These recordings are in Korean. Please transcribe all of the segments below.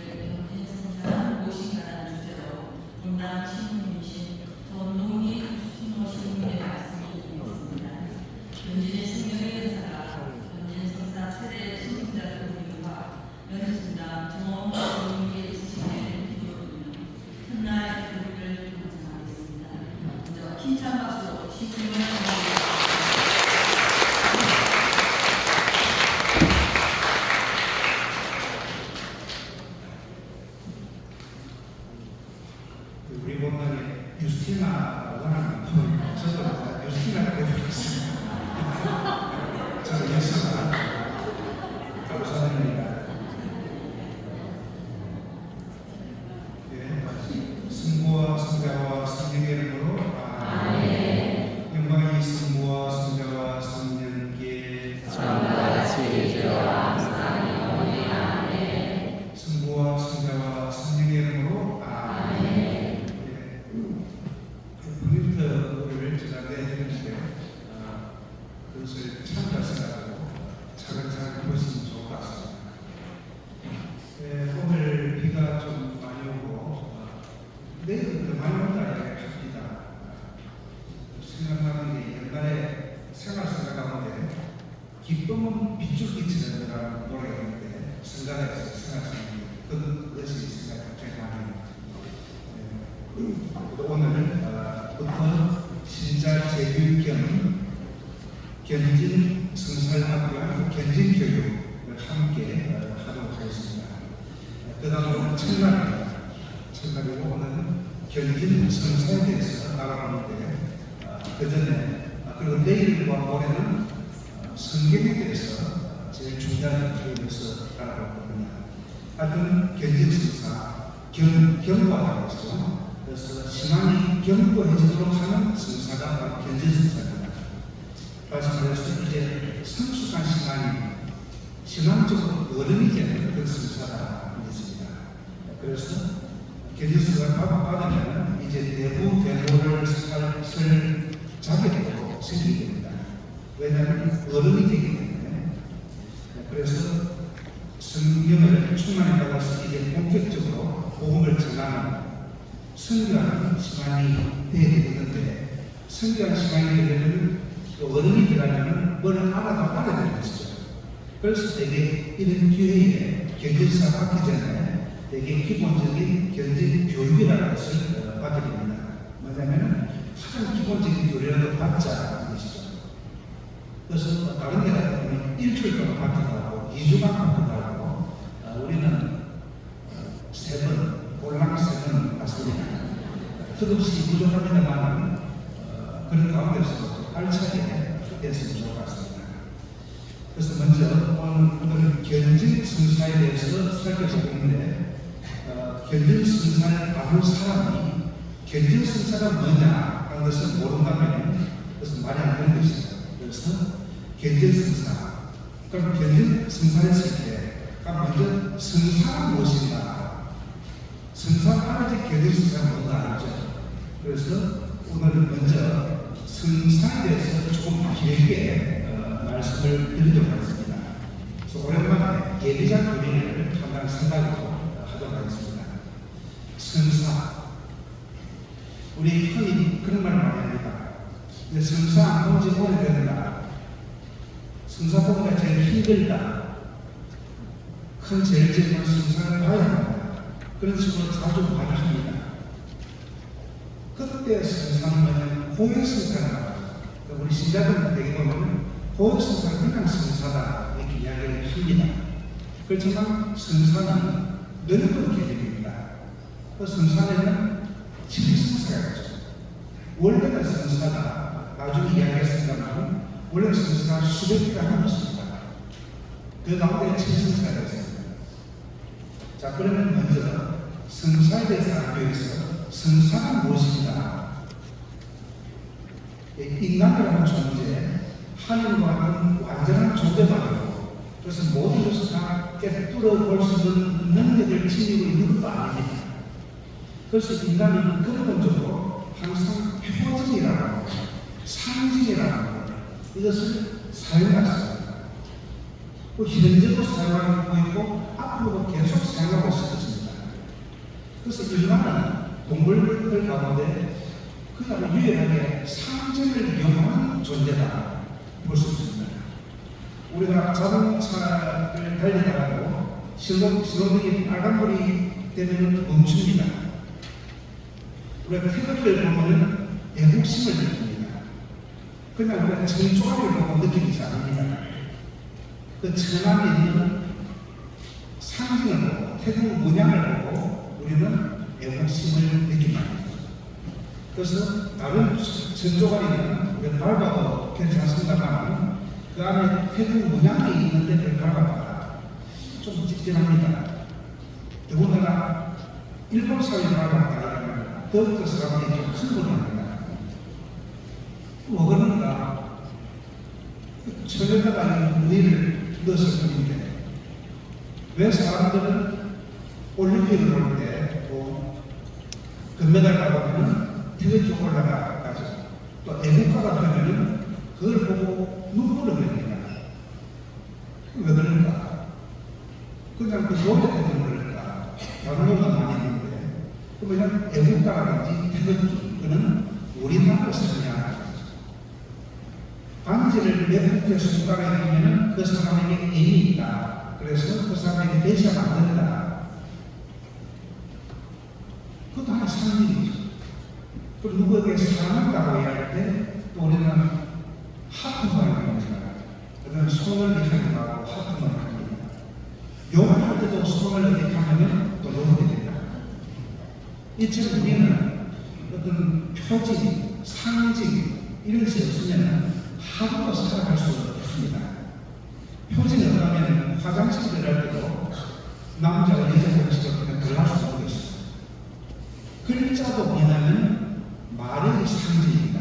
경제성장 무엇인가라는 주제로 분당 신부님이신 전동희 수신호신님의 말씀을 드리겠습니다. 현진의 성경의 의사가 현진 성사 세대 신임자 교우님과 연진분당 정원님께 지시되는 기도로는 훗날 교육을 감상하겠습니다. 먼저 힘찬 박수로 신부님을 감사드립니다. 우리 본당에 유스티나라고 하는 저도 유스티나라고 해주셨습니다. 저는 예수가 감사드립니다. 성부와 성자와 성령의 이름으로 아멘. 영광이 성부와 성자와 성령께 성부와 성자와 성령의 이름으로 아멘. 프린터를 제작해 했는데 그것을 참잘 생각하고 차근차근 보시면 좋을 것 같습니다. 오늘 비가 좀 많이 오고 내일은 더 많이 온다 합니다. 생각나는 게 옛날에 생활 가운데 기쁨은 빗줄기치는이라는 노래가 있는데 성가대에서 생각하는 그것이 생각이 많이 오늘부터 신자 재교육 겸 견진 성살학교와 견진 교육을 함께 하도록 하겠습니다. 그 다음은 첫날입니다. 첫날이고 오늘은 견진 성사에 대해서 나가보는데 그 전에 그리고 내일과 모레는 성경에 대해서 제일 중요한 교육에서 알아볼 겁니다. 하여튼 견진 성사, 견고하다고 했죠. 그래서 신앙이 견고해지도록 하는 성사가 바로 견진 성사입니다. 말씀드렸을 때 이제 성숙한 신앙이 신앙적으로 어른이 되는 그 성사가 있습니다. 그래서 견진 성사를 받으면 이제 내부 대모를 쓸 자격도 생기게 됩니다. 왜냐하면 어른이 되기 때문에. 그래서 성령을 충만히 받아서 이제 본격적으로 복음을 전하는 선교하는 시간이 되어야 되는데 선교하는 시간이 되려면 어른이 되려면 뭘 알아야 되는 것이죠. 그래서 되게 이런 기회에 견진사 받기 전에 되게 기본적인 견진 교육이라는 것을 받으립니다. 뭐냐면 가장 기본적인 교육을 받자는 것이죠. 그래서 다른 데 가면 일주일 동안 받기도 하고 2주간 받기도 하고 우리는 3번, 볼랑 3번 받습니다. 끝없이 부족합니다만 그런 가운데서 알차게 했으면 좋을 것 같습니다. 그래서 먼저 오늘은 견진 성사에 대해서 살펴보고 있는데 견진 성사를 아는 사람이 견진 성사가 뭐냐 하는 것을 모른다면 그것은 말이 안 되는 것이죠. 그래서 견진 성사, 그럼 견진 성사를 쓸 때 먼저 성사가 무엇인가? 성사가 알아야 견진 성사가 뭔가 알죠. 그래서 오늘은 먼저 성사에 대해서 조금 길게 말씀을 드리도록 하겠습니다. 그래서 오랜만에 예비자 교리를 한번 생각으로 하도록 하겠습니다. 성사. 우리 흔히 그런 말을 많이 합니다. 이제 성사 안 본 지 오래된다. 성사 보기가 제일 힘들다. 큰 죄를 지으면 성사를 봐야 한다. 그런 식으로 자주 말을 합니다. 그때 성사는 공익 성사가 나와요. 우리 신자들 되게 보면 공익 성사는 그냥 성사다 이렇게 이야기를 합니다. 그렇지만 성사는 넓은 개념입니다. 그 성사에는 진성사가 있죠. 원래는 성사다. 나중에 이야기했습니다만 원래 성사가 수백 개가 하는 것입니다. 그 가운데 진성사가 있습니다. 자, 그러면 먼저 성사에 대해서 알기 위해서 성사가 무엇인가? 인간이라는 존재, 하늘과 같은 완전한 존재만으로 그래서 모든 것을 다 깨뚫어 볼 수 있는 능력을 지니고 있는 것도 아닙니다. 그래서 인간은 근본적으로 항상 표징이라는 것, 상징이라는 것, 이것을 사용했습니다. 현재도 사용하고 있고 앞으로도 계속 사용하고 있을 것입니다. 가운데 그냥 유일하게 상징을 이용한 존재다 볼 수 있습니다. 우리가 자동차를 달리다가도 시동이 빨간불이 되면 멈춥니다. 우리가 태극기를 보면 애국심을 느낍니다. 그냥 우리가 정조합을 보고 느끼지 않습니다. 그 천안에 있는 상징을 보고 태국 문양을 보고 우리는 애국심을 느낍니다. 그래서 다른 전조관이는 우리가 밟아도 괜찮습니다만 그 안에 태국 문양이 있는데 그걸 밟아봐라 좀 찝찝합니다. 더군다나 일본 사회를 밟았다 이러면 더욱더 사람들이 좀 흥분합니다. 뭐 그런가 천연가가 무늬를 넣었을 뿐인데 왜 사람들은 올림픽을 볼 때 금메달 받으면 태극기 올라가죠. 또 애국가가 되면은 그걸 보고 눈물을 흘립니다. 왜 그럴까? 그냥 그 노래 때문에 그럴까? 다른 노래가 많이 있는데 그러면 애국가라든지 태극기 그는 우리나라를 상징하는 거죠. 반지를 몇 번째 손가락에 하면은 그 사람에게 애이 있다. 그래서 그 사람에게 배시하면 안 된다. 그것도 하나의 상징이죠. 그리고 누구에게 사랑한다고 이야기할 때 또 우리는 하트만을 합니다. 그다음에 손을 이렇게 하고 하트만을 합니다. 욕할 때도 손을 이렇게 하면 또 욕하게 됩니다. 이처럼 우리는 어떤 표지, 상징 이런 것이 없으면 하루도 살아갈 수 없습니다. 표지는 그러면 화장실 들어갈 때도 남자가 여자 화장실을 그냥 들어갈 수 없는 것이죠. 글자도 뭐냐면 말의 상징입니다.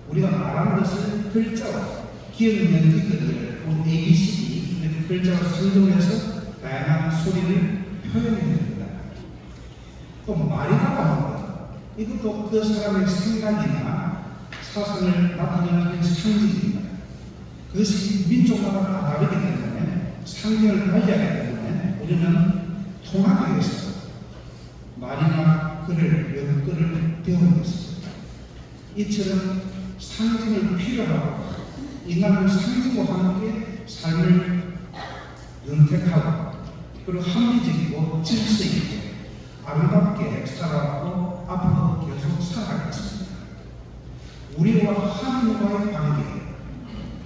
우리가 말하는 것을 글자로 기억력 기억을 ABCD 이렇게 글자로 상정해서 다양한 소리를 표현해야 됩니다. 또 말이라고 하는 것 이것도 그 사람의 생각이나 사상을 나타내는 상징입니다. 그것이 민족마다 다 다르기 때문에 상징을 가져야 하기 때문에 우리는 통하기 위해서 말이나 글을 외국 글을 배우는 것입니다. 이처럼 상징을 필요하고 인간은 상징과 함께 삶을 윤택하고 그리고 합리적이고 질서 있게 아름답게 살아가고 앞으로 계속 살아가겠습니다. 우리와 하나님과의 관계,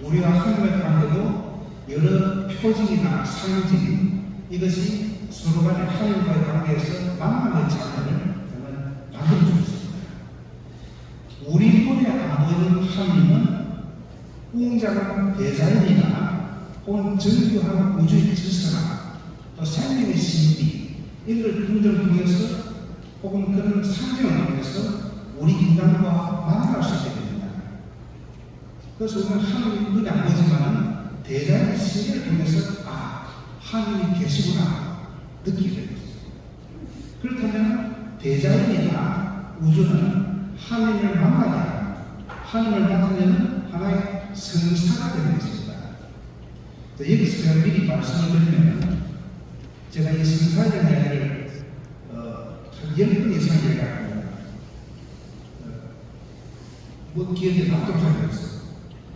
우리와 하나님의 관계도 여러 표징이나 상징 이것이 서로 간의 하나님과의 관계에서 만남의 장면을 만들어주고 있습니다. 우리 눈에 안 보이는 하나님은 웅장한 대자연이나 혹은 정교한 우주의 질서나 또 생명의 신비 이런 걸 통해서 혹은 그런 상징을 통해서 우리 인간과 만날 수 있게 됩니다. 그래서 우리는 하나님 눈에 안 보이지만 대자연의 신비를 통해서 하나님이 계시구나 느끼게 됩니다. 그렇다면 대자연이나 우주는 하나님을 만나야 하나님을 나타내는 하나의 성사가 되는 것입니다. 여기서 제가 미리 말씀을 드리면 제가 이 성사에 대한 이야기를 한 10분 이상 얘기합니다. 뭐 기억에 남도록 하겠어요.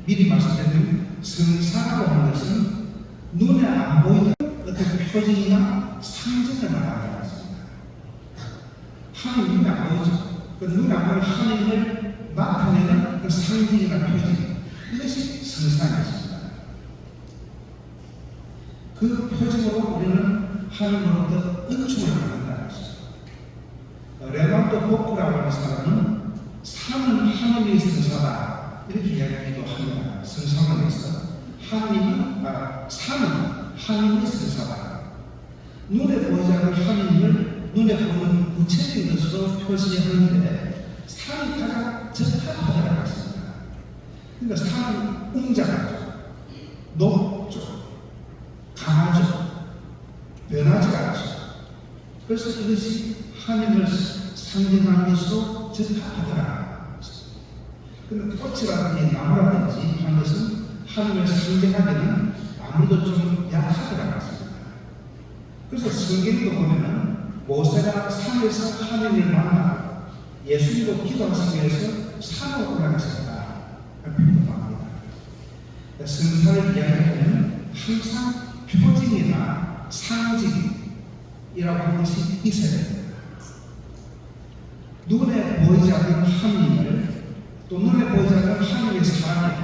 미리 말씀드리면 성사라고 하는 것은 눈에 안 보이는 어떤 표징이나 상징을 말하는 것입니다. 하나님 눈에 안 보이죠. 그 눈에 안 보이는 하나님을 나타내는 그 상징이나 표징 이것이 성사입니다. 그 표징으로 우리는 하나님으로부터 은총을 받는다는 것입니다. 레나르도 보프라고 하는 사람은 산은 하나님의 성사다 이렇게 이야기하기도 합니다. 성사관에서 산은 하나님의 성사다. 눈에 보이지 않는 하나님을 눈에 보이는 구체적인 것으로 표시하는데 산이 가장 적합하다고 했습니다. 그러니까 산은 웅장하죠, 높죠, 강하죠, 변하지 않죠. 그래서 이것이 하나님을 상징하는 것으로 적합하더라. 그런데 꽃이라든지 나무라든지 하는 것은 하나님을 상징하기는 아무래도 좀 약하더라고 했습니다. 그래서 성경도 보면은 모세가 산에서 하나님을 만나 예수님도 기도하시기 위해서 산으로 올라가셨다 표현도 합니다. 성사를 이야기하면 항상 표징이나 상징이라고 하는 것이 있어야 됩니다. 눈에 보이지 않는 하나님을, 또 눈에 보이지 않는 하나님의 사랑을,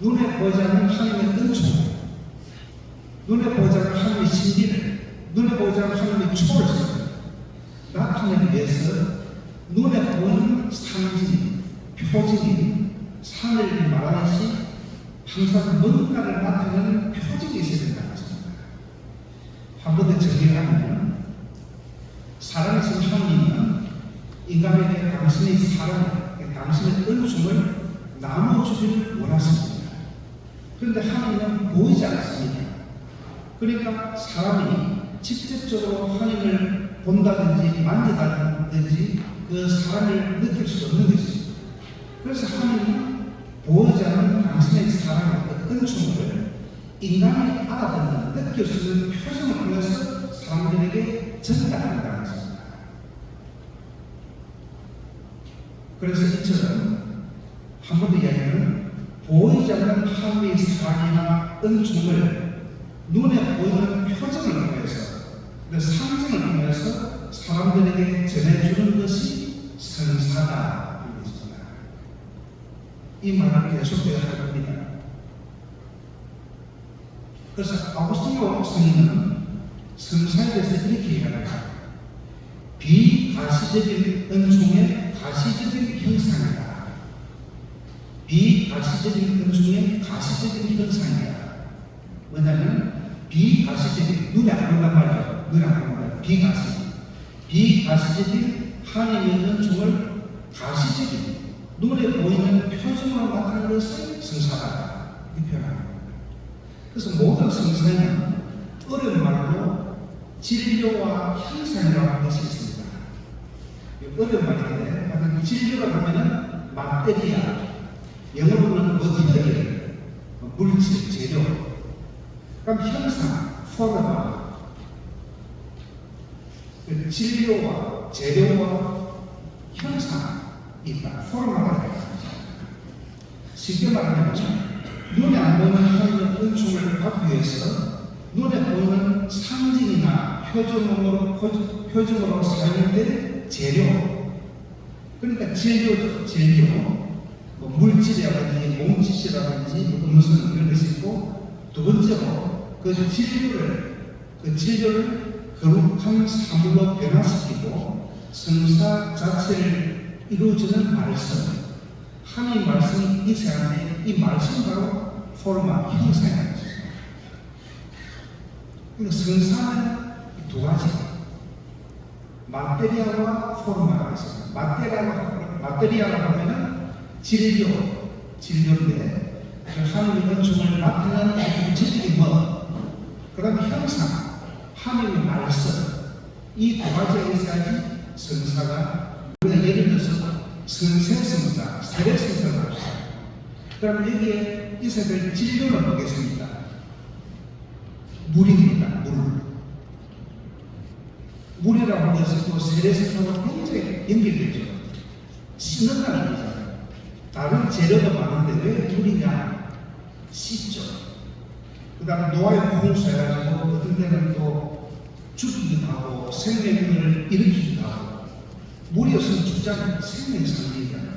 눈에 보이지 않는 하나님의 은총을, 눈에 보이지 않는 하나님의 신비를, 눈에 보이지 않는 하나님의 초월성을 나타내기 위해서 눈에 보이는 상징, 표징인 산을 말하듯이 항상 뭔가를 나타내는 표징이 있어야 된다는 것입니다. 한 번 더 정리하면 사랑하신 하나님은 인간에게 당신의 사랑, 당신의 은총을 나눠주기를 원하십니다. 그런데 하나님은 보이지 않습니다. 그러니까 사람이 직접적으로 하나님을 본다든지 만지다든지 그 사랑을 느낄 수 없는 것이죠. 그래서 하나님은 보이지 않는 당신의 사랑과 은총을 인간이 알아듣는, 느낄 수 있는 표정을 통해서 사람들에게 전달한다는 것입니다. 그래서 이처럼 한 번 더 이야기하면 보이지 않는 하나님의 사랑이나 은총을 눈에 보이는 표정을 통해서, 그 상징을 통해서 사람들에게 전해주는 것이 성사다. 이 말을 계속해야 할 겁니다. 그래서 아우구스티노 스님은 성사에 대해서 이렇게 얘기합니다. 비가시적인 은총의 가시적인 형상이다. 비가시적인 은총의 가시적인 형상이다. 뭐냐면 비가시적인, 눈에 안 보인단 말이에요. 눈에 안 보인단 말이에요. 비가시적인 하나님의 은총을 가시적인, 눈에 보이는 표정으로 나타내는 것을 성사다. 이렇게 표현합니다. 그래서 모든 성사는 어려운 말로 진료와 형상이라고 하는 것이 있습니다. 어려운 말인데, 진료라고 하면은 마테리아, 영어로는 머티리얼, 물질, 재료. 그럼 형상, 포르마. 진료와 재료와 형상. 포르마가 됩니다. 쉽게 말하면 눈에 안 보이는 하나님의 은총을 받기 위해서 눈에 보이는 상징이나 표정으로 사용될 재료, 그러니까 재료죠. 재료, 물질이라든지 몸짓이라든지 음성 이런 것이 있고, 두 번째로 그 진료를 거룩한 사물로 변화시키고 성사 자체를 이루어지는 말씀, 하나님의 말씀이 이 세상에, 이 말씀 바로 포르마, 형상이라는 것입니다. 그러니까 성사는 두 가지, 마테리아와 포르마가 있습니다. 마테리아라고 하면은 진료인데 하나님의 은총을 나타내는 구체적인 것, 그 다음에 형상, 하나님의 말씀, 이 두 가지가 있어야지 성사가. 우리가 예를 들어서 성세성사, 세례성사를 합시다. 그럼 여기에 있어야 될 진료를 보겠습니다. 물입니다. 물이라고 하는 것은 또 세례성사와 굉장히 연결되죠. 씻는다는 거잖아요. 다른 재료도 많은데 왜 물이냐? 씻죠. 그 다음에 노아의 홍수해가지고 어떤 데는 또 죽이기도 하고 생명을 일으키기도 하고, 물이 없으면 죽잖아요. 생명의 상징이잖아요.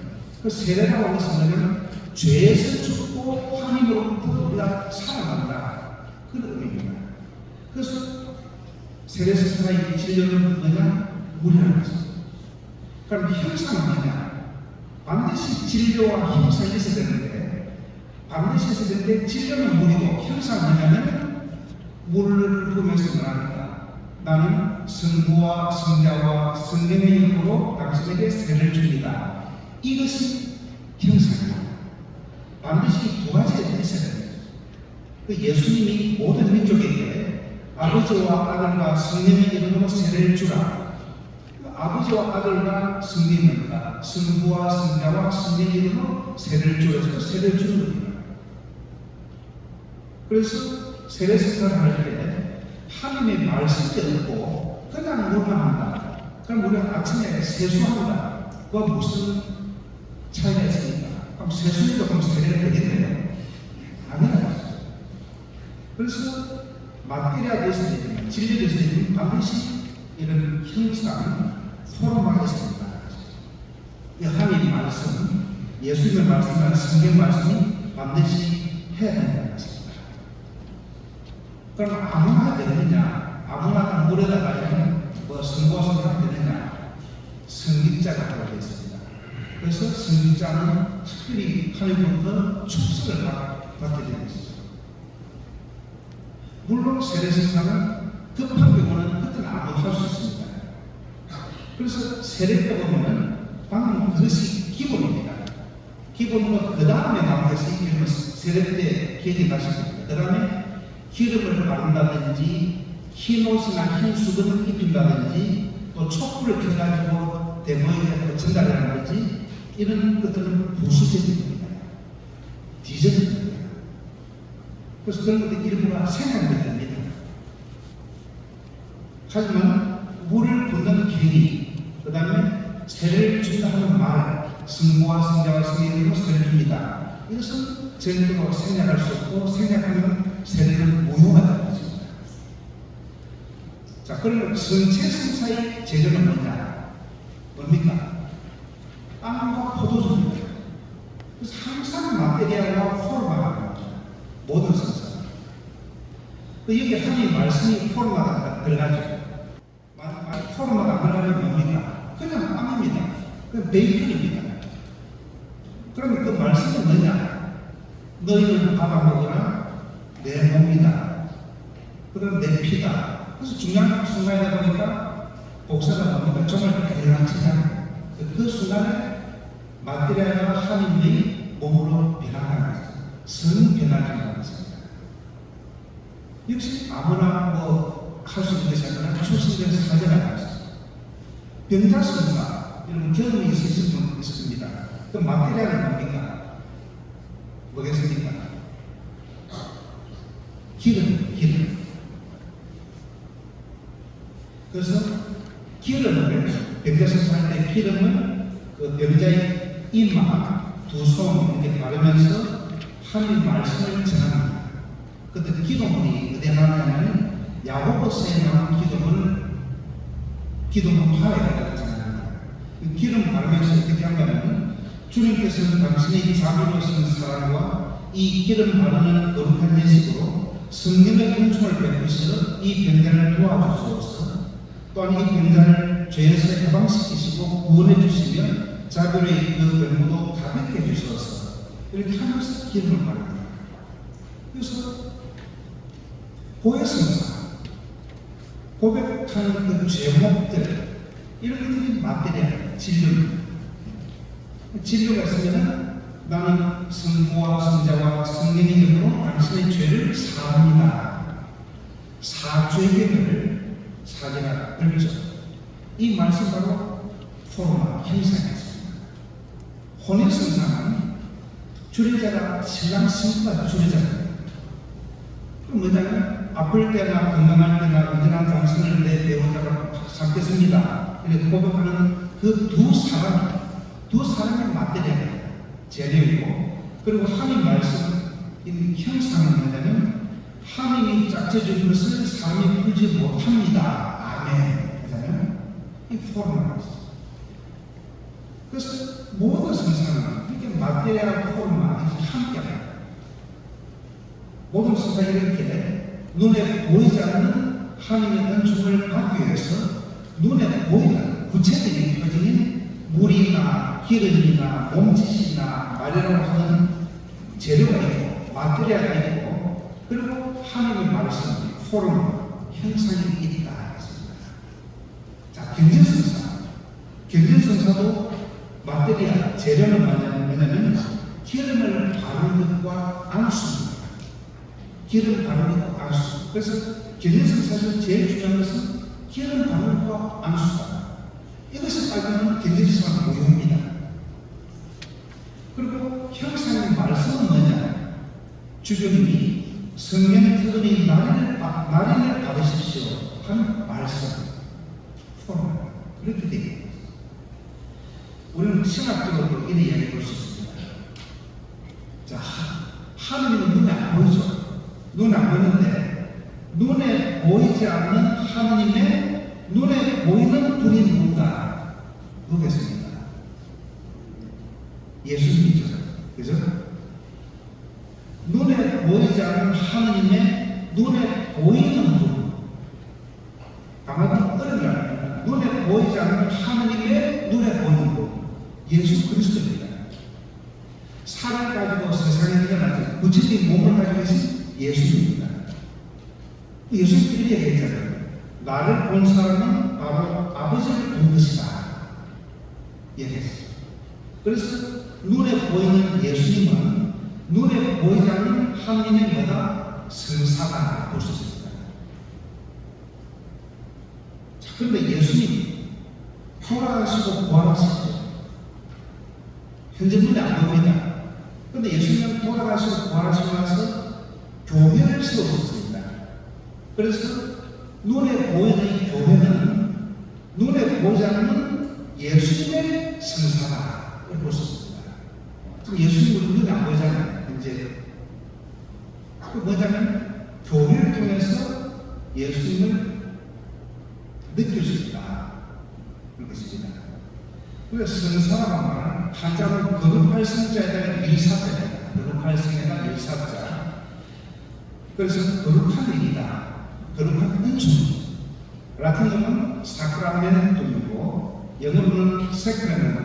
그 세례라고 하는 것은 죄에서 죽고 하나님으로부터 우리가 살아간다. 그런 의미입니다. 그래서 세례성사의 진료는 뭐냐? 물이라는 것입니다. 그럼 형상은 뭐냐? 반드시 진료와 형상이 있어야 되는데, 반드시 있어야 되는데 진료는 물이고 형상은 뭐냐면 물을 보면서 말합니다. 나는 성부와 성자와 성령의 이름으로 당신에게 세례를 줍니다. 이것이 형상입니다. 반드시 두 가지가 있어야 됩니다. 예수님이 모든 민족에게 아버지와 아들과 성령의 이름으로 세례를 주라. 아버지와 아들과 성령입니다. 성부와 성자와 성령의 이름으로 세례를 주어서 세례를 주는 겁니다. 그래서 세례성사를 할 때 하나님의 말씀이 없고 그냥 물만 한다. 그럼 우리가 아침에 세수한다. 무슨 차이가 있습니까? 그럼 세수도 그럼 세례가 되겠네요. 아니라 그래서 마테리아 됐을 때, 진리 됐을 때 반드시 이런 형상, 포럼화가 있습니다. 이 하나님의 말씀, 예수님의 말씀과 성경 말씀이 반드시 해야 된다는 것입니다. 그럼 아무나 되느냐? 아무나 물에다가 선고하면 되느냐? 성직자가 하고 있습니다. 그래서 성직자는 특별히 하나님부터 축복을 받게 되는 것이죠. 물론 세례성사는 급한 경우는 그때는 아무도 할 수 있습니다. 그래서 세례 때 보면은 방금 그것이 기본입니다. 기본으로 그 다음에 나온 것이 이름은 세례 때 기억이 나십니다. 그 다음에 기름을 바른다든지 흰 옷이나 흰 수건을 입힌다든지 또 촛불을 켜가지고 대모에게 전달한다든지 이런 것들은 부수적인 겁니다. 디저트입니다. 그래서 그런 것들 일부가 생각이 됩니다. 하지만 물을 붓는 계기, 그 다음에 세례를 준다 하는 말, 성부와 성자와 성령으로 세례를 줍니다. 이것은 전적으로 생략할 수 없고 생략하면 세례를 무효하다는 것입니다. 자, 그러면 성체성사의 제조는 뭐냐? 뭡니까? 빵과 포도주입니다. 그래서 항상 마테리아와 포르마가 나옵니다. 모든 성사. 여기 하나님 말씀이 포르마가 들어가죠. 포르마가 안 들어가면 뭡니까? 그냥 빵입니다. 그냥 베이컨입니다. 그러면 그 말씀은 뭐냐? 너희는 밥 안 먹으나 내 몸이다. 그럼 내 피다. 그래서 중요한 순간이다 보니까 복사가 뭡니까? 정말 대단하지만 그 순간에 마테리아가 하나님의 몸으로 변화하는 거죠. 성 변화하는 것입니다. 역시 아무나 할 수 있는 것이 아니라 출생돼서 가져가는 것입니다. 병자성사 이런 경험이 있으신 분 있습니다. 그 마테리아는 뭡니까? 뭐겠습니까? 기름. 그래서 기름을 병자성사할 때 기름은 그 병자의 이마, 두 손 이렇게 바르면서 하나님 말씀을 전합니다. 그때 기도문이 어디에 나오냐면 야고보서에 나온 기도문 파에다가 전합니다. 그 기름 바르면서 어떻게 한다면 주님께서는 당신의 자비로우신 사랑과 이 기름 바르는 거룩한 예식으로 성령의 은총을 베푸셔 이 병자를 도와주소서. 또한 이 병자를 죄에서 해방시키시고 구원해 주시며 자비로의 그 병모도 가볍게 해주소서. 이렇게 하면서 기름을 바릅니다. 그래서 고해성사, 고백하는 그 제목들 이런 것들이 마테리아, 진료입니다. 진료가 있으면 나는 성부와 성자와 성령의 이름으로 당신의 죄를 사합니다. 사죄계를 사제가 걸죠. 이 말씀 바로 포르마 형상이었습니다. 혼인성사는 주례자가 신랑 신부가 주례자입니다. 그럼 뭐냐면 아플 때나 건강할 때나 언제나 당신을 내 배우자로 삼겠습니다. 이렇게 고백하는 그 두 사람의 마테리아가 재료이고, 그리고 하나님 말씀 이 형상은 뭐냐면 하나님이 짝져준 것을 사람이 풀지 못합니다. 아멘. 그러면 이 포르마가 있어요. 그래서 모든 성사는 이렇게 마테리아와 포르마 함께합니다. 모든 성사가 이렇게 눈에 보이지 않는 하나님의 은총을 받기 위해서 눈에 보이는 구체적인 표징인 물이나 기름이나 몸짓이나 말이라고 하는 재료가 있고 마테리아가 있고, 그리고 하나님의 말씀, 포르마, 형상이 있다. 자, 경전성사도 마테리아, 재료는 뭐냐면 기름을 바르는 것과 안수입니다. 기름 바르는 것과 안수. 그래서 경전성사에서 제일 중요한 것은 기름 바르는 것과 안수다. 이것을 빨면 경전성사가 무효입니다. 그리고 형상의 말씀은 뭐냐? 주교님이 성령 특별히 날인을 받으십시오 하는 말씀, 포르마. 그렇게 되어 있습니다. 우리는 우리는 신학적으로 이렇게 이야기해 볼 수 있습니다. 자, 하느님은 눈에 안 보이죠. 눈에 안 보이는데 눈에 보이지 않는 하느님의 눈에 보이는 분이 누군가 보겠습니다. 예수님이죠. 그죠? 눈에 보이지 않는 하느님의 눈에 보이는 분. 아마도 어려워요. 눈에 보이지 않는 하느님의 눈에 보이는 분. 예수 그리스도입니다. 살을 가지고 세상에 태어나서 구체적인 몸을 가지고 계신 예수입니다. 예수님이 얘기했잖아요. 나를 본 사람은 바로 아버지를 본 것이다. 얘기했어요. 그래서 눈에 보이는 예수님은 눈에 보이지 않는 하느님의 뭐다? 성사가 볼 수 있습니다. 자, 그런데 예수님이 돌아가시고 부활하시죠. 현재 눈에 안 보입니다. 그런데 예수님은 돌아가시고 부활하시고 나서 교회를 세우셨습니다. 그래서 눈에 보이는 교회는 눈에 보이지 않는 예수님의 성사가 볼 수 있습니다. 지금 예수님은 눈에 안 보이잖아요. 이제 그 뭐냐면 교회를 통해서 예수님을 느낄 수 있다. 그런 것입니다. 그래서 성사라는 말은 한자로 거듭할 성자에다가 일사자입니다. 거듭할 성에다가 일사자. 그래서 거룩한 일이다. 거룩한 은총. 라틴어는 사크라멘토이고 영어로는 세크레멘토.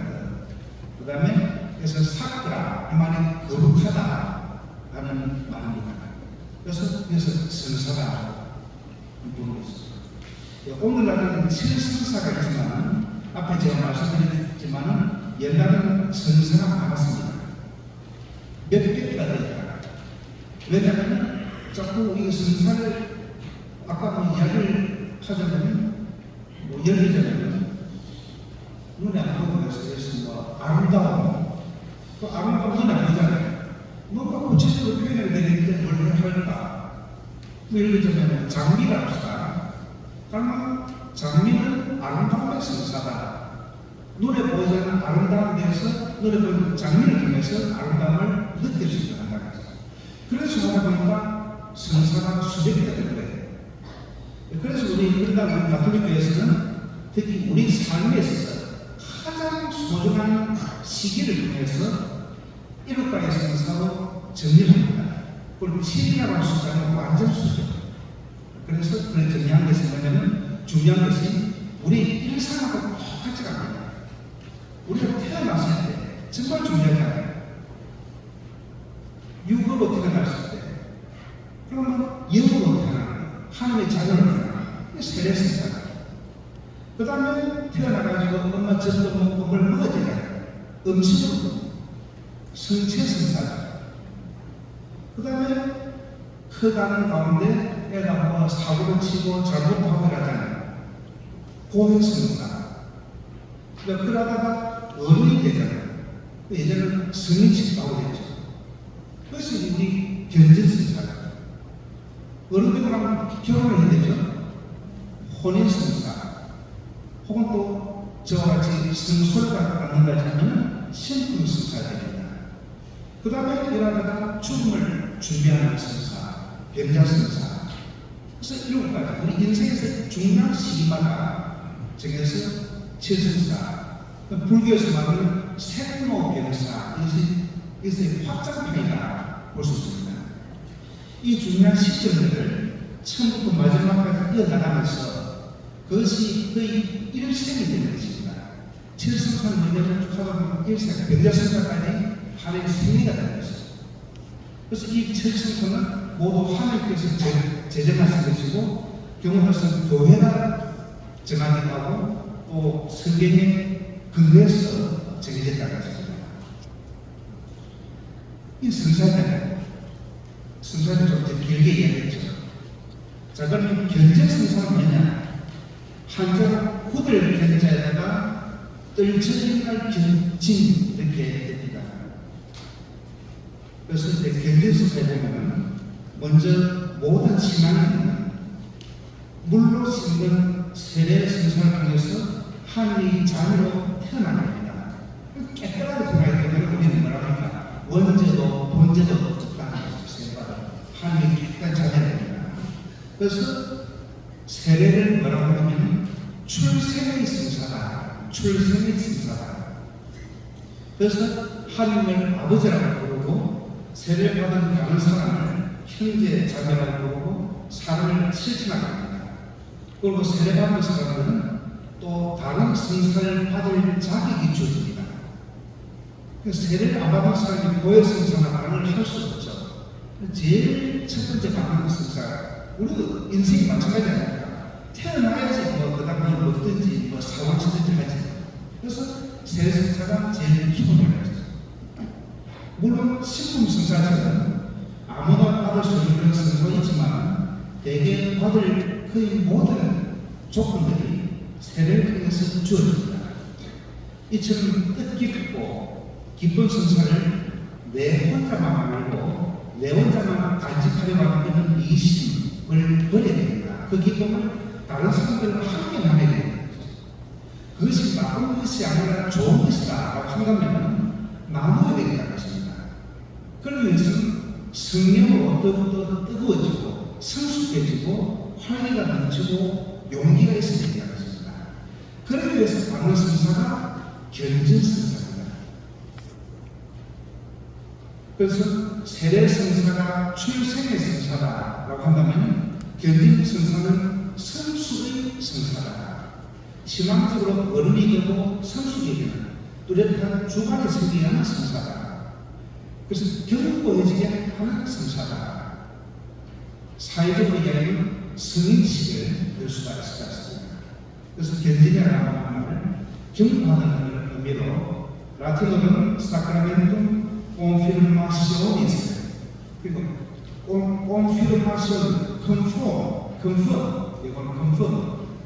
그 다음에 그래서 사크라 이 말이 거룩하다 하는 말입니다. 그래서 성사가 부르고 있습니다. 오늘날은 7성사가 있지만 앞에 제가 말씀드렸지만 옛날에는 성사가 많았습니다. 몇백 개가 되니까. 왜냐하면 자꾸 우리 성사를 아까 뭐 이야기를 하자면 뭐 예를 들자면 눈에 안 보고 그래서 뭐 아름다움 그 아름다움 눈에 안 보잖아요. 뭔가 구체적으로 표현을 내리는데 뭘 할까? 뭐 예를 들자면 장미를 합시다. 그러면 장미는 아름다움의 성사다. 눈에 보이지 않는 아름다움에 대해서 눈에 보이는 장미를 통해서 아름다움을 느낄 수 있다는 거죠. 그래서 하다 보니까 성사가 수백 개가 된 거예요. 그래서 우리 가톨릭교회에서는 특히 우리 삶에 있어서 가장 소중한 시기를 통해서 일곱가지 성사로 정리합니다. 그리고 7이라고 숫자는 완전 수죠. 그래서 그걸 정리한 것이 뭐냐면 중요한 것이 우리 일상하고 똑같이 갑니다. 우리가 태어났을 때 정말 중요하잖아요. 육으로 태어났을 때 그러면 영으로 태어나는 하나님의 자녀를 태어나는 세례성사가 그 다음에 태어나가지고 엄마 젖도 먹고 뭘 먹어야 되잖아요. 음식으로 성체성사가 그 다음에 커가는 가운데 애가 뭐 사고를 치고 잘못하고 이러잖아요. 고해성사 그러다가 어른이 되잖아요. 예전에는 성인식이라고 했죠. 그것이 우리 견진성사가 어른 되고 나면 결혼을 해야 되죠. 혼인성사 혹은 또 저와 같이 성소를 갖는다 하면 신품성사가 됩니다. 그 다음에 일하다가 죽음을 준비하는 성사, 병자성사. 그래서 이런 것까지 우리 인생에서 중요한 시기마다 정해서 최성사, 불교에서 말하는 생로병사, 이것이 확장판이다 볼 수 있습니다. 이 중요한 시점들을 처음부터 마지막까지 이어나가면서 그것이 거의 일생이 되는 것입니다. 7성사는 뭐냐면 쭉 하다 보면 일생, 병자성사까지 하나님의 생리가 되는 것이죠. 그래서 이 7성사는 모두 하나님께서 제정하신 것이고 경험에서는 교회가 정하기도 하고 또 성경에 근거해서 정해졌다는 것입니다. 이 성사는 좀 더 길게 이야기했죠. 자, 그러면 견제성사는 뭐냐? 한자 후들 견자에다가 떨쳐진날 견진 이렇게 됩니다. 그래서 이제 견제성사에 보면 먼저 모든 신앙은 물로 씻는 세례 성사를 통해서 하나님의 자녀로 태어난 겁니다. 깨끗하게 생각하기 때문에 우리는 뭐라 합니까? 원죄도 본죄도 없다는 것을 하나님이 깨끗한 자녀입니다. 그래서 세례를 뭐라고 하냐면 출생의 성사다. 출생의 성사다. 그래서 하나님을 아버지라고 부르고 세례를 받은 다른 사람을 형제 자매라고 부르고 사람을 실천하게 합니다. 그리고 세례받은 사람들은 또 다른 성사를 받을 자격이 주어집니다. 세례를 안 받은 사람이 고해 성사나 다른을 할 수 없죠. 제일 첫 번째 받는 성사, 우리도 인생이 마찬가지 아닙니까? 태어나야지 그 다음에 뭐든지 사고 치든지 하지. 그래서 세례 성사가 제일 기본이라고 했죠. 물론 신분 성사는 아무나 받을 수 있는 그런 성사도 있지만 대개 받을 거의 모든 조건들이 세례를 통해서 주어집니다. 이처럼 뜻깊고 기쁜 성사를 내 혼자만 알고 내 혼자만 간직하려고 하는 이심을 버려야 됩니다. 그 기쁨을 다른 사람들과 함께 나눠야 됩니다. 그것이 나쁜 것이 아니라 좋은 것이다 라고 한다면 나눠야 된다는 것입니다. 그러기 위해서는 성령으로 더욱더 뜨거워지고 성숙해지고 활기가 넘치고 용기가 있어야 된다는 것입니다. 그러기 위해서 받는 성사가 견진 성사입니다. 그래서 세례 성사가 출생의 성사다라고 한다면 견진 성사는 성숙의 성사다. 신앙적으로 어른이 되고 성숙이 되는 뚜렷한 주관이 생기는 성사다. 그래서 견고해지게 하는 성사다. 사회적으로 얘기하면 승인식을 낼 수가 있을 것 같습니다. 그래서 견진이라는 말을 경고하는 의미로 라틴어로는 사크라멘tum confirmationis 그리고 confirmation, confirm 이건 confirm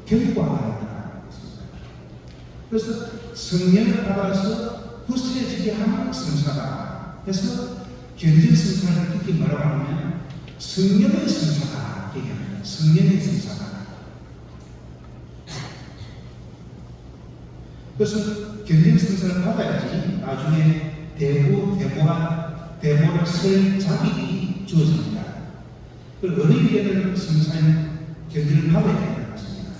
경고하다. 그래서 성령을 받아서 후세지게 하는 성사다. 그래서 견진 성사를 특히 뭐라고 하냐면 성령의 성사다 얘기합니다. 성령의 성사다. 그래서 견진 성사를 받아야지 나중에 대모를 쓸 자격이 주어집니다. 그리고 어른이 되는 성사인 견진을 받아야 된다는 것입니다.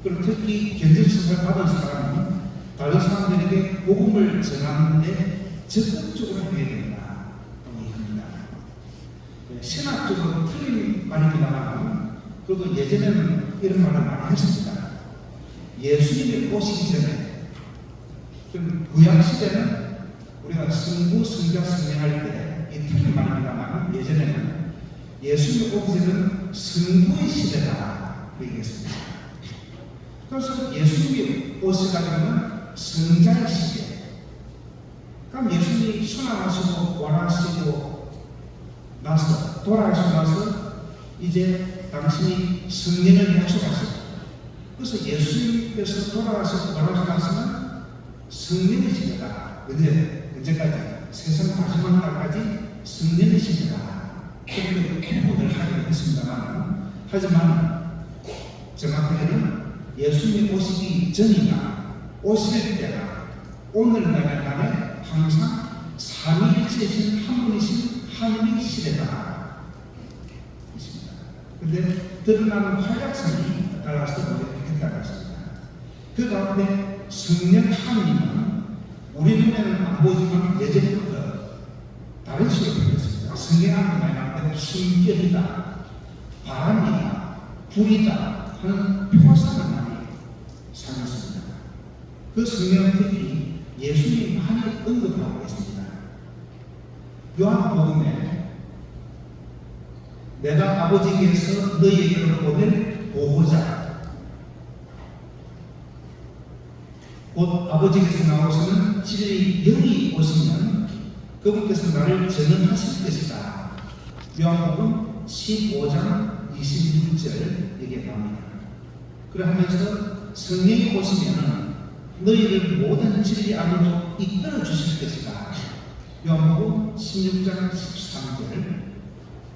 그리고 특히 견진 성사를 받은 사람은 다른 사람들에게 복음을 전하는데 적극적으로 해야 된다. 합니다. 신학적으로 틀린 말입니다만 그리고 예전에는 이런 말을 많이 했습니다. 예수님이 오시기 전에 구약시대는 우리가 성부, 성자, 성령할 때 이 틀린 말입니다만 예전에는 예수님이 오기 전에는 성부의 시대다 얘기했습니다. 그래서 예수님이 오시가지고는 성자의 시대. 그럼 예수님이 순환하시고 원하시고 나서 돌아가시고 나서 이제 당신이 성령을 약속하시고 그래서 예수님께서 돌아가시고 원하시고 나서는 성령의 시대다. 언제까지? 세상 마지막 날까지 성령의 시대다. 그렇게 기본을 하기로 했습니다만 하지만 정확하게는 예수님이 오시기 전이나 오실 때나 오늘날에 항상 삼위일체이신 한 분이신 하나님의 시대다. 그런데 드러나는 활약성이 따라서 노력했다고 했습니다. 그 가운데 성령 하나님은 우리 눈에는 안 보이지만 예전부터 다른 식으로 표현했습니다. 성령 하나님은 숨결이다, 바람이다, 불이다 하는 표상을 많이 사용했습니다. 그 성령은 특히 예수님이 많이 언급하고 있습니다. 요한복음에 내가 아버지께서 너희에게로 보낼 보호자 곧 아버지께서 나오시는 진리의 영이 오시면 그분께서 나를 전언하실 것이다. 요한복음 15장 26절 얘기가 나옵니다. 그러면서 성령이 오시면 너희를 모든 진리 안으로 이끌어 주실 것이다. 요한복음 16장 13절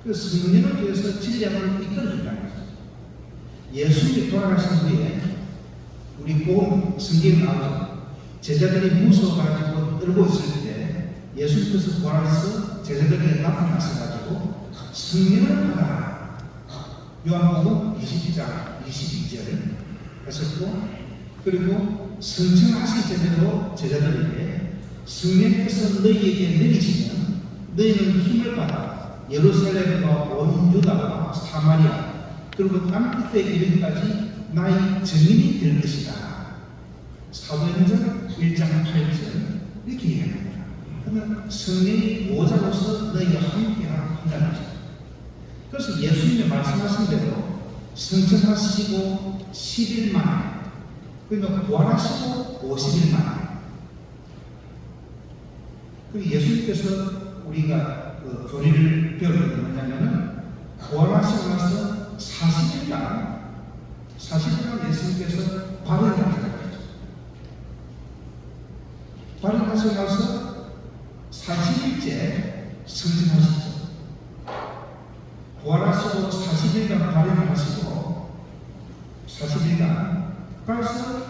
그 성령을 위해서 진리 안으로 이끌어 준다는 거죠. 예수님이 돌아가신 후에 우리 복음 성경에 나와서 제자들이 무서워가지고 떨고 있을 때 예수님께서 부활해서 제자들에게 나타나셔가지고 성령을 받아라. 요한복음 20장 22절 하셨고, 그리고 성천하시기 전에도 제자들에게 성령께서 너희에게 내리시면 너희는 힘을 받아 예루살렘과 온 유다와 사마리아 그리고 땅끝에 이르기까지 나의 증인이 될 것이다. 사도행전 1장 8절 이렇게 얘기합니다. 그러면 성령이 보호자로서 너희와 함께 한다는 것이다. 그래서 예수님이 말씀하신 대로 성천하시고 10일 만에, 그러니까 부활하시고 50일 만에, 그리고 예수님께서 우리가 교리를 배우는 게 뭐냐면은 부활하시고 나서 40일간 예수님께서 발언을 하셨다고 했죠. 발언하시고 나서 40일째 성천하시죠. 부활하시고 40일간 발언을 하시고 40일간 그래서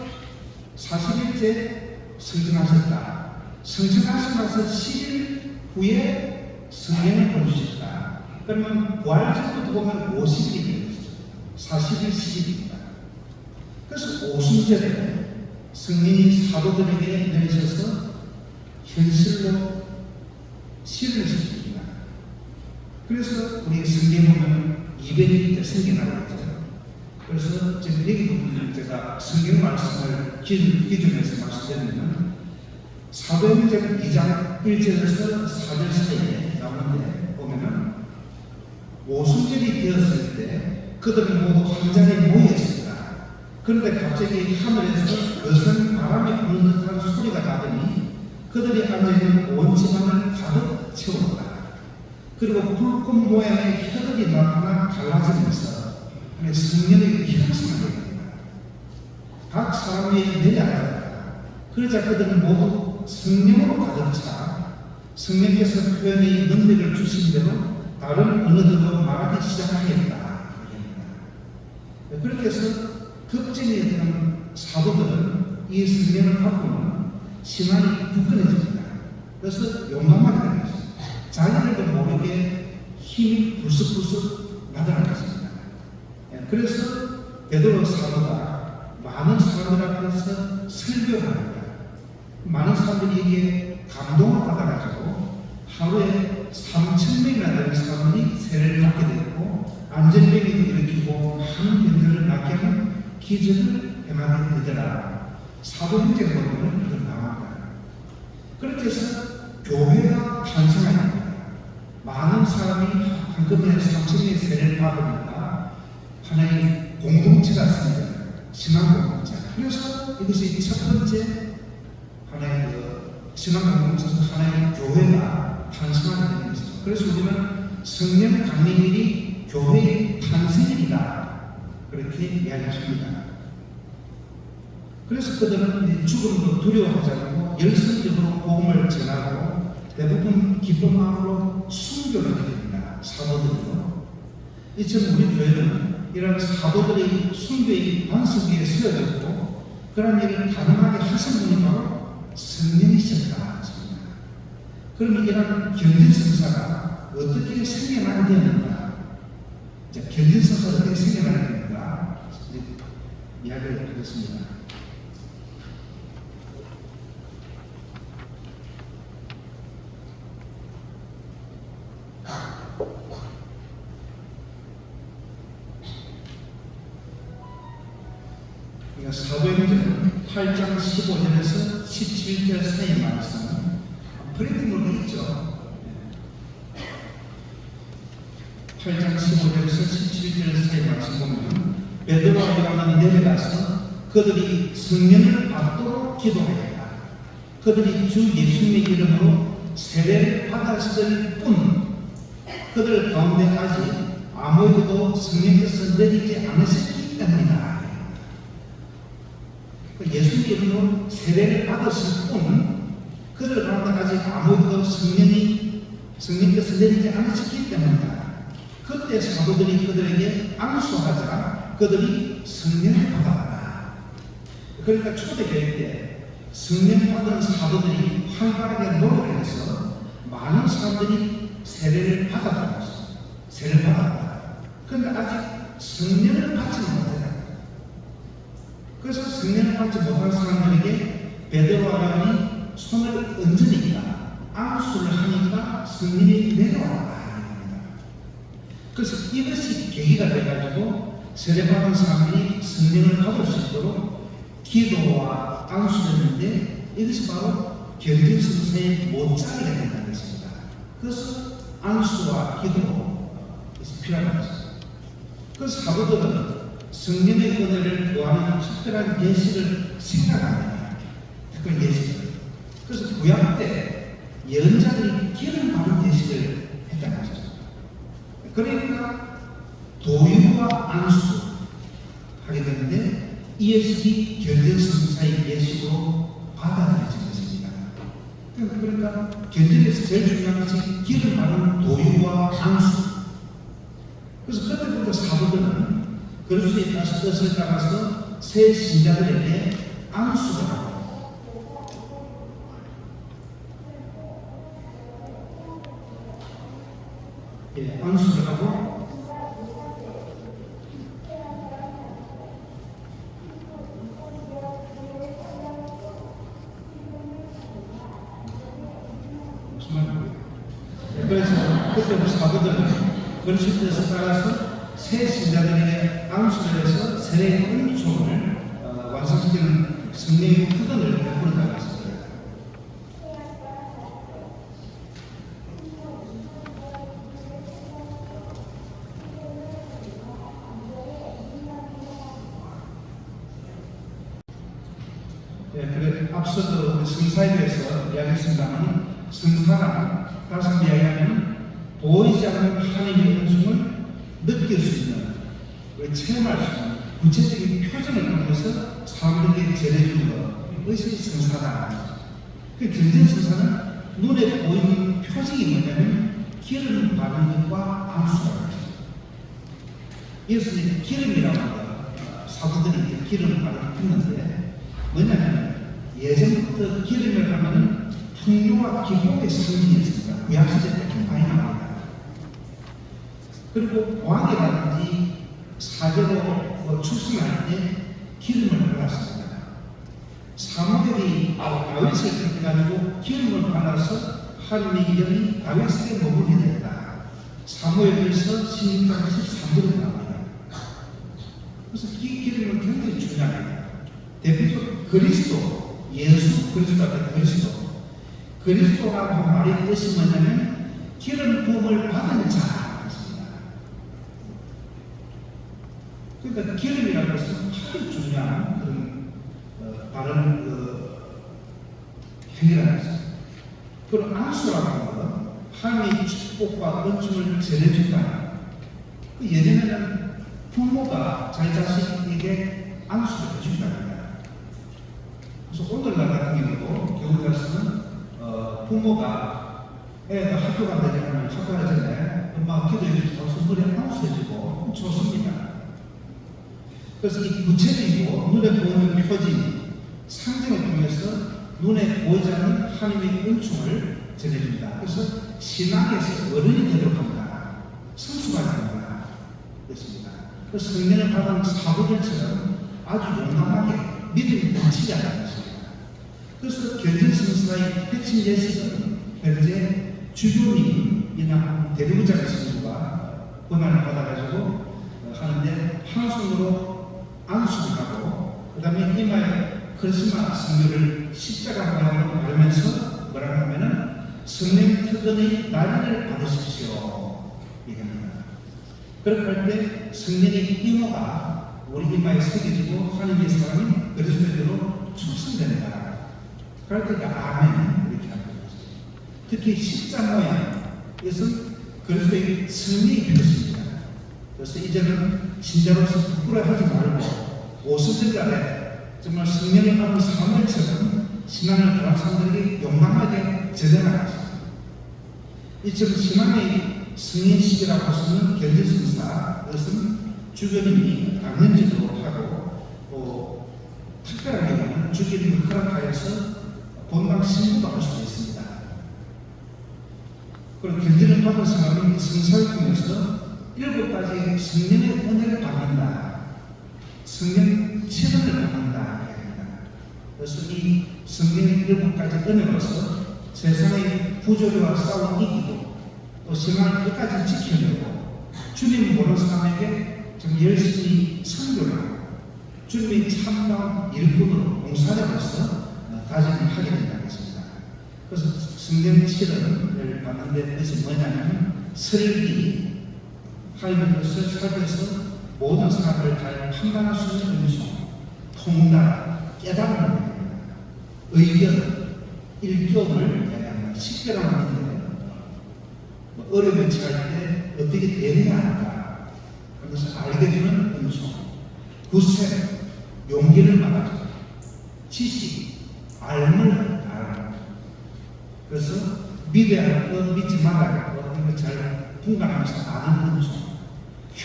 40일째 성천하셨다. 성천하시고 나서 10일 후에 성령을 보내주셨다. 그러면 부활 전부터 보면 50일이 되는 것이죠. 40일, 10일입니다. 그래서 오순절에 성령이 사도들에게 내리셔서 현실로 실현을 시킵니다. 그래서 우리 성경에 보면 200일 때 생겨나고 있죠. 그래서 지금 여기 부분을 제가 성경 말씀을 기준해서 말씀드리면 사도행전 2장 1절에서 4절 사이에 나오는데 보면은 오순절이 되었을 때 그들은 모두 한 자리에 모여 있습니다. 그런데 갑자기 하늘에서 거센 바람이 부는 듯한 소리가 나더니 그들이 앉아있는 온 집안을 가득 채웠다. 그리고 불꽃 모양의 혀들이 나타나 갈라지면서 성령의 형상을 됩니다. 각 사람 위에 내려앉았다. 그러자 그들은 모두 성령으로 가득 차 성령께서 표현의 능력을 주신 대로 다른 언어들로 말하기 시작하겠다. 그렇게 해서 걱정이 있던 사도들은 이 성령을 받고는 신앙이 굳건해집니다. 그래서 용감하게 되는 것입니다. 자기들도 모르게 힘이 불쑥불쑥 나타날 것입니다. 그래서 베드로 사도가 많은 사람들 앞에서 설교를 합니다. 많은 사람들이 이게 감동을 받아가지고 하루에 3,000명이나 되는 사람들이 세례를 받게 되고 안전병에도 일으키고 많은 병들을 낫게 하는 기적을 행하게 되더라. 사도행전에 보면 이렇게 나옵니다. 그렇게 해서 교회가 탄생합니다. 많은 사람이 한꺼번에 3,000명의 세례를 받으니까 하나의 공동체가 생겨요. 신앙 공동체. 그래서 이것이 첫 번째 하나의 신앙 공동체에서 하나의 교회가 탄생하게 되는 것이죠. 그래서 우리는 성령 강림일이 교회의 탄생일이다. 그렇게 이야기합니다. 그래서 그들은 죽음도 두려워하지 않고 열성적으로 복음을 전하고 대부분 기쁜 마음으로 순교를 하게 됩니다. 사도들도. 이처럼 우리 교회는 이런 사도들의 순교의 반석 위에 세워졌고 그런 일을 가능하게 하신 분이 바로 성령이셨다. 그러면 이런 견진성사가 어떻게 생겨나게 되는가? 견진성사가 어떻게 생겨나게 되는가? 이야기를 하겠습니다. 사도행전 8장 15절에서 17절 사이의 말씀은 프린팅으로 있죠. 8장 15절에서 17절 사이의 말씀 보면 베드로와 요한은 내려가서 그들이 성령을 받도록 기도하였다. 그들이 주 예수님의 이름으로 세례를 받았을 뿐 그들 가운데 아직 아무에게도 성령께서 내리지 않으셨기 때문이다. 예수님 이름으로 세례를 받았을 뿐 그들 가운데 아직 아무도 성령께서 내리지 않으셨기 때문이다. 그때 사도들이 그들에게 안수하자 그들이 성령을 받았다. 그러니까 초대교회 때 성령 받은 사도들이 활발하게 노력을 해서 많은 사람들이 세례를 받았다는 것입니다. 세례를 받았다. 그런데 아직 성령을 받지 못했다. 그래서 성령을 받지 못한 사람들에게 베드로와 요한이 손을 얹으니까 안수를 하니까 성령이 내려왔다. 그래서 이것이 계기가 돼가지고 세례받은 사람들이 성령을 받을 수 있도록 기도와 안수했는데 이것이 바로 견진성사의 못자리가 된다는 것입니다. 그래서 안수와 기도 이것이 필요한 것입니다. 그래서 사도들은 성령의 은혜를 구하는 특별한 예식을 생각합니다. 특별한 예식을. 그래서 구약 때 예언자들이 기름 바른 예식을 했다는 것입니다. 그러니까 도유와 안수 하게 되는데 이 예식이 견진성사의 예식으로 받아들여진 것입니다. 그러니까 견진에서 제일 중요한 것이 기름 바른 도유와 안수. 그래서 그때부터 사도들은 그리스도의 뜻을 따라서 새 신자들에게 안수를 하고 안수를 하고 그래서 그때부터 사도들은 그리스도의 뜻을 따라서 새 신자들에게 안수를 해서 세례의 은총을 완성시키는 성령의 특권을 베풀었다고 했습니다. 그래 앞서도 성사에 대해서 이야기했습니다만 성사란 다시 이야기하면 보이지 않는 하나님의 은총을 느낄 수 있는, 체험할 수 있는 구체적인 표정을 통해서 사람들에게 전해주는 것이 성사다. 그 견진성사는 눈에 보이는 표정이 뭐냐면 기름 바른 것과 안수라는 것입니다. 예수님이 기름이라고 합니다. 사도들이 기름을 바르는데 뭐냐면 예전부터 기름을 하면 풍요와 기복의 상징이었습니다. 구약시대 때 좀 많이 나옵니다. 그리고 왕이라든지 사제로 출승할 때 기름을 발랐습니다. 사무엘이 다윗을 택해가지고 기름을 발라서 하나님의 이름이 다윗에게 머물게 됐다. 사무엘에서 16장 13절에 나옵니다. 그래서 이 기름은 굉장히 중요합니다. 대표적으로 그리스도, 예수 그리스도가 그리스도라고 말의 뜻이 뭐냐면 기름 부음을 받은 자. 그러니까 기름이라는 것은 아주 중요한 그런 바른 행위라는 것입니다. 그리고 안수라고 하는 것은 하나님의 축복과 은총을 전해준다. 예전에는 부모가 자기 자식에게 안수를 해준다고 합니다. 그래서 오늘날 같은 경우도 교회에서는 부모가 애가 학교 간다니까 학교 가기 전에 엄마가 기도해 주셔서 선물에 안수해주고 좋습니다. 그래서 이 구체적이고 눈에 보이는 표지, 상징을 통해서 눈에 보이지 않는 하나님의 은총을 전해줍니다. 그래서 신앙에서 어른이 되도록 합니다. 성수가 됩니다. 그렇습니다. 그래서 성령을 받은 사도들처럼 아주 용감하게 믿음이 넘치지 않는 것입니다. 그래서 견진성사의 핵심 예식은 현재 주교님이나 대리부장의 신부가 권한을 받아가지고 하는데 한 손으로 안수를 하고 그 다음에 이마에 크리스마 성교를 십자가 모양으로 바르면서 뭐라고 하면은 성령 특권의 날인을 받으십시오 얘기합니다. 그렇게 할 때 성령의 이모가 우리 이마에 새겨지고 하나님의 사람이 그리스도인으로 축성된다. 그럴 때 아멘 이렇게 하는 거죠. 특히 십자 모양 이것은 그리스도의 승리의 표시입니다. 그래서 이제는 신자로서 부끄러워하지 말고 오순절날에 정말 성령을 받은 사무엘처럼 신앙을 가진 사람들에게 용감하게 제대하겠습니다. 이처럼 신앙의 승인식이라고 쓰는 견진성사 이것은 주교님이 강연적으로 하고 또 특별하게 보면 아니면 주기를 허락하여서 본당 신고도 할 수도 있습니다. 그리고 견진을 받은 사람이 성사를 통해서 7가지 성령의 은혜를 받는다. 성령 체험을 받는다. 그래서 이 성령의 7가지 은혜로서 세상의 부조리와 싸워 이기고 또 신앙을 끝까지 지켜내고 주님 모르는 사람에게 좀 열심히 선교를 하고 주님의 참다운 일꾼으로 봉사자로서 다짐을 하게 된다는 것입니다. 그래서 성령 체험을 받는데 그것이 뭐냐면 설기, 하나님의 뜻을 살펴서 모든 사람을 잘 판단할 수 있는 음성, 통달, 깨달음을 의견, 일격을 얘기합니다. 식별하는 건데 어려움에 처할 때 어떻게 대해야 할까 그것을 알게 되는 음성, 구세, 용기를 말하죠. 지식, 알물 알아. 그래서 믿어야 할 것, 믿지 말아야 할 것, 이런 잘 분간하면서 아는 음성,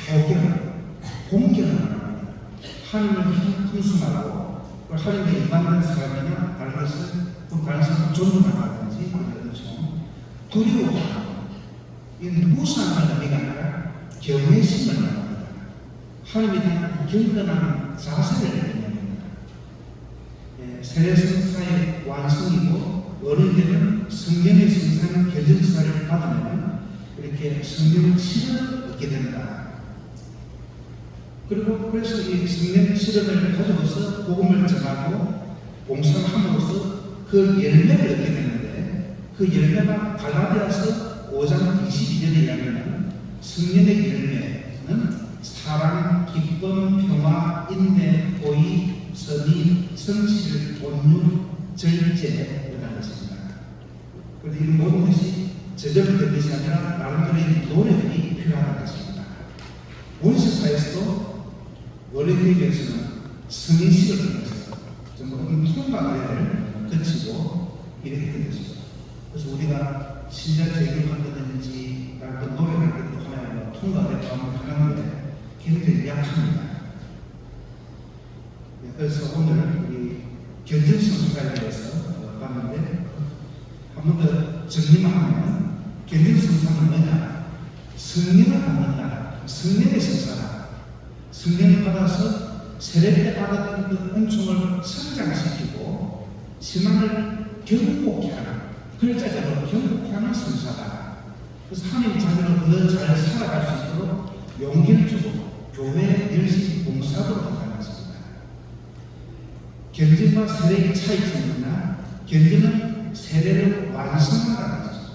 효견, 공견을 말합니다. 하나님을 풍성하고 하나님의 일반된 사람이나 다른 것을 다른 사람 존중하든지 두려워하고 이는 무상한 의미가 아니라 경외심을 말합니다. 하나님에 대한 경건한 자세를 의미합니다. 세례성사의 완성이고 어른들은 성령의 성사는 견진사를 받으면 이렇게 성령 실현을 얻게 된다. 그리고 그래서 이 성령 실현을 가져서 복음을 전하고 봉사를 함으로써 그 열매를 얻게 되는데 그 열매가 갈라디아서 5장 22절에 이야기하는 성령의 열매는 사랑, 기쁨, 평화, 인내, 호의, 선의, 성실, 온유, 절제라는 것입니다. 그런데 이 모든 것이 저절로 된 것이 아니라 나름대로의 노력이 필요한 것입니다. 원시사에서도 어린이에게서는 성인식을 통해서 전부 통과를 거치고 이렇게 된 것이죠. 그래서 우리가 신자 제교한다든지 라고 노력할 때도 하나님 통과를 하는데 굉장히 약합니다. 그래서 오늘 우리 견진성사에 대해서 봤는데 한 번 더 정리만 하면 견진성사는 뭐냐? 성령을 받는다. 성령의 성사다. 성령을 받아서 세례 때 받았던 그 은총을 성장시키고 신앙을 경복케 하는 글자대로 경복케 하는 성사다. 그래서 하나님 자녀로 더 잘 살아갈 수 있도록 용기를 주고 교회에 열심히 봉사하도록 하는 것입니다. 견진과 세례의 차이점이 있나? 견진은 세례를 완성한다는 것이죠.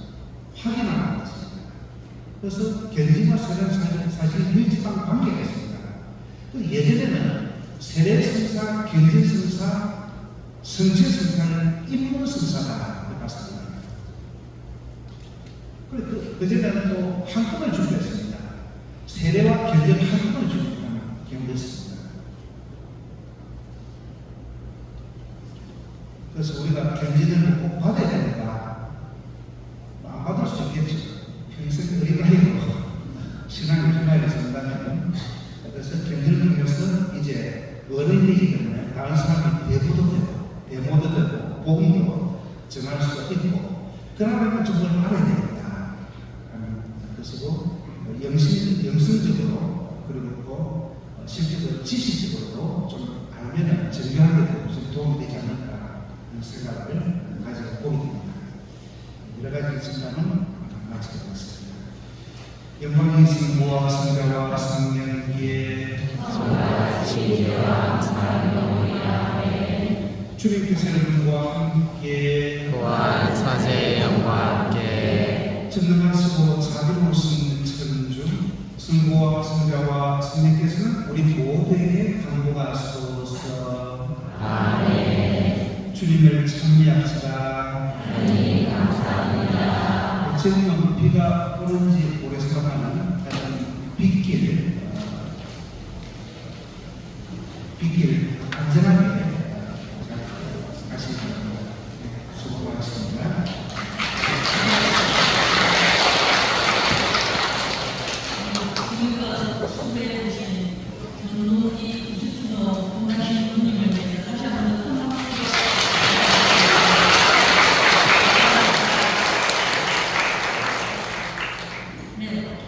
확인하는 것입니다. 그래서 견진과 세례는 사실 밀접한 관계가 있습니다. 예전에는 세례성사, 견진성사, 성체성사는 인문성사다 이렇게 봤습니다. 그전에는 또 한꺼번에 준비했습니다. 세례와 견진 한꺼번에 준비하는 경우도 있습니다. 그래서 우리가 견진을 꼭 받아야 된다. 안 받을 수 있겠죠. 평생 어린아이로 신앙을 전하게 된다면 그래서 견진을 통해서 이제 어른이 되기 때문에 다른 사람이 대부도 되고 복음도 전할 수가 있고 그러면 정말 알아야 되겠다 하는 것이고 영성적으로 그리고 또 실제로 지식적으로도 좀 알면 정교하게 되고 좀 도움이 되지 않을까 하는 생각을 가지고 보게 됩니다. 여러 가지 생각은 마치도록 하겠습니다. 영광의 성부와 성자와 성령께 주님께서 여러분과 함께 또한 사제의 영과 함께 전능하시고 자비로우신 천주 성부와 성자와 성령께서는 우리 모두에게 당부하소서. 아멘. 주님을 찬미합시다. 하나님 감사합니다. 지금은 비가 오는지